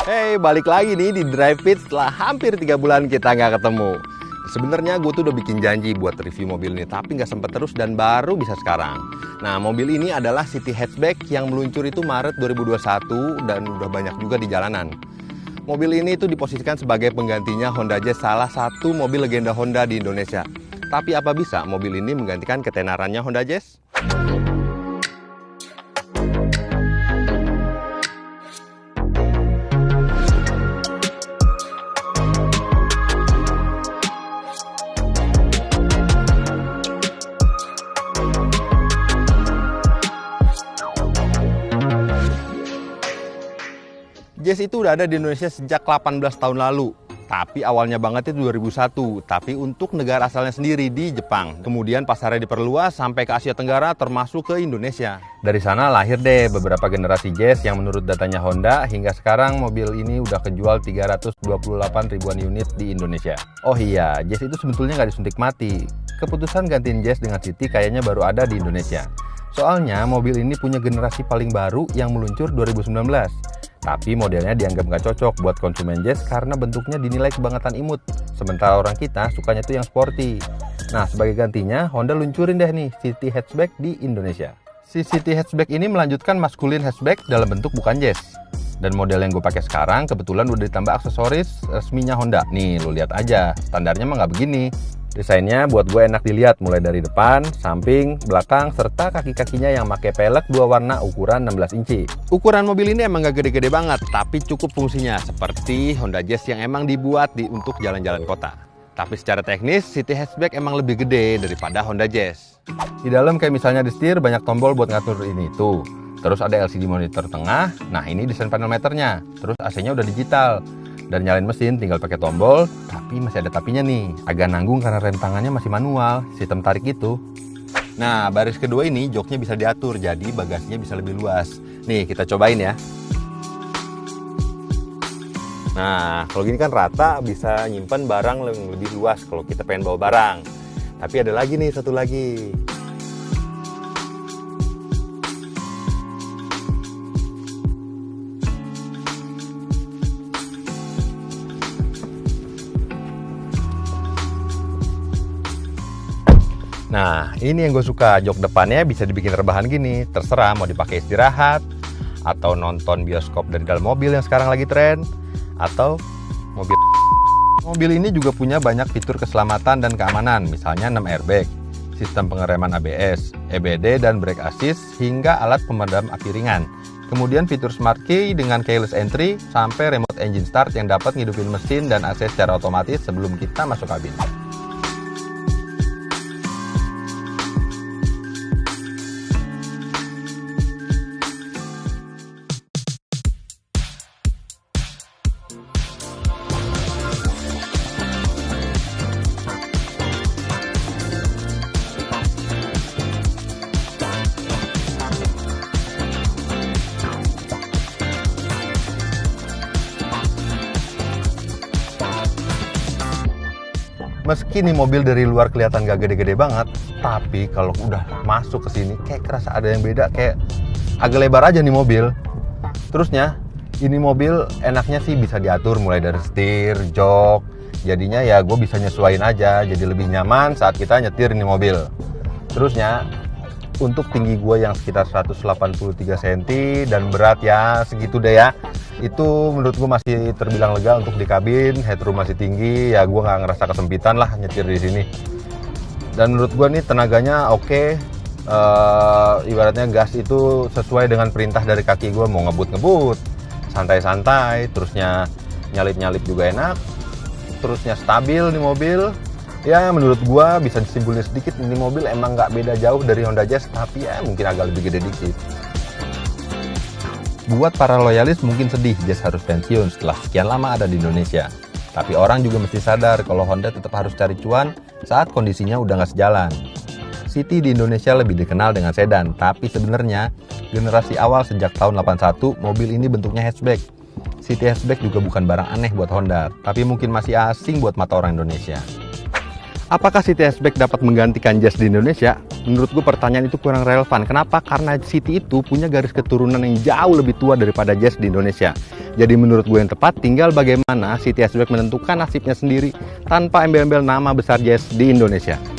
Hey, balik lagi nih di Drive Fit setelah hampir 3 bulan kita nggak ketemu. Sebenarnya gue tuh udah bikin janji buat review mobil ini, tapi nggak sempet terus dan baru bisa sekarang. Nah, mobil ini adalah City Hatchback yang meluncur itu Maret 2021 dan udah banyak juga di jalanan. Mobil ini tuh diposisikan sebagai penggantinya Honda Jazz, salah satu mobil legenda Honda di Indonesia. Tapi apa bisa mobil ini menggantikan ketenarannya Honda Jazz? Jazz itu udah ada di Indonesia sejak 18 tahun lalu. Tapi awalnya banget itu 2001. Tapi untuk negara asalnya sendiri di Jepang. Kemudian pasarnya diperluas sampai ke Asia Tenggara termasuk ke Indonesia. Dari sana lahir deh beberapa generasi Jazz yang menurut datanya Honda hingga sekarang mobil ini udah kejual 328 ribuan unit di Indonesia. Oh iya, Jazz itu sebetulnya nggak disuntik mati. Keputusan gantiin Jazz dengan City kayaknya baru ada di Indonesia. Soalnya mobil ini punya generasi paling baru yang meluncur 2019. Tapi modelnya dianggap nggak cocok buat konsumen Jazz karena bentuknya dinilai kebangetan imut. Sementara orang kita sukanya tuh yang sporty. Nah, sebagai gantinya Honda luncurin deh nih City Hatchback di Indonesia. Si City Hatchback ini melanjutkan maskulin hatchback dalam bentuk bukan Jazz. Dan model yang gue pakai sekarang kebetulan udah ditambah aksesoris resminya Honda. Nih, lu lihat aja, standarnya mah nggak begini. Desainnya buat gue enak dilihat mulai dari depan, samping, belakang, serta kaki-kakinya yang pakai pelek 2 warna ukuran 16 inci. Ukuran mobil ini emang gak gede-gede banget, tapi cukup fungsinya seperti Honda Jazz yang emang dibuat untuk jalan-jalan kota. Tapi secara teknis, City Hatchback emang lebih gede daripada Honda Jazz. Di dalam kayak misalnya di setir banyak tombol buat ngatur ini tuh. Terus ada LCD monitor tengah, nah ini desain panel meternya. Terus AC-nya udah digital. Dan nyalain mesin tinggal pakai tombol, tapi masih ada tapinya nih. Agak nanggung karena rem tangannya masih manual, sistem tarik itu. Nah, baris kedua ini joknya bisa diatur, jadi bagasinya bisa lebih luas. Nih, kita cobain ya. Nah, kalau gini kan rata, bisa nyimpan barang lebih luas kalau kita pengen bawa barang. Tapi ada lagi nih, satu lagi. Nah, ini yang gue suka, jok depannya bisa dibikin rebahan gini. Terserah mau dipakai istirahat, atau nonton bioskop dari dalam mobil yang sekarang lagi tren, atau mobil. Mobil ini juga punya banyak fitur keselamatan dan keamanan, misalnya 6 airbag, sistem pengereman ABS, EBD dan brake assist, hingga alat pemadam api ringan. Kemudian fitur smart key dengan keyless entry, sampai remote engine start yang dapat ngidupin mesin dan AC secara otomatis sebelum kita masuk kabin. Meski nih mobil dari luar kelihatan gak gede-gede banget, tapi kalau udah masuk ke sini kayak kerasa ada yang beda, kayak agak lebar aja nih mobil. Terusnya, ini mobil enaknya sih bisa diatur mulai dari setir, jok. Jadinya ya gue bisa nyesuaiin aja, jadi lebih nyaman saat kita nyetir ini mobil. Terusnya, untuk tinggi gue yang sekitar 183 cm dan berat ya segitu deh ya, itu menurut gue masih terbilang lega untuk di kabin. Headroom masih tinggi, ya gue nggak ngerasa kesempitan lah nyetir di sini. Dan menurut gue nih tenaganya oke. Ibaratnya gas itu sesuai dengan perintah dari kaki gue, mau ngebut, santai-santai. Terusnya nyalip juga enak, terusnya stabil di mobil. Ya menurut gue bisa disimpulin sedikit, ini mobil emang nggak beda jauh dari Honda Jazz, tapi ya mungkin agak lebih gede dikit. Buat para loyalis mungkin sedih Jazz harus pensiun setelah sekian lama ada di Indonesia. Tapi orang juga mesti sadar kalau Honda tetap harus cari cuan saat kondisinya udah nggak sejalan. City di Indonesia lebih dikenal dengan sedan, tapi sebenarnya generasi awal sejak tahun 81 mobil ini bentuknya hatchback. City Hatchback juga bukan barang aneh buat Honda, tapi mungkin masih asing buat mata orang Indonesia. Apakah City Hatchback dapat menggantikan Jazz di Indonesia? Menurut gue pertanyaan itu kurang relevan. Kenapa? Karena Siti itu punya garis keturunan yang jauh lebih tua daripada Jazz di Indonesia. Jadi menurut gue yang tepat, tinggal bagaimana Siti Hasselbeck menentukan nasibnya sendiri tanpa embel-embel nama besar Jazz di Indonesia.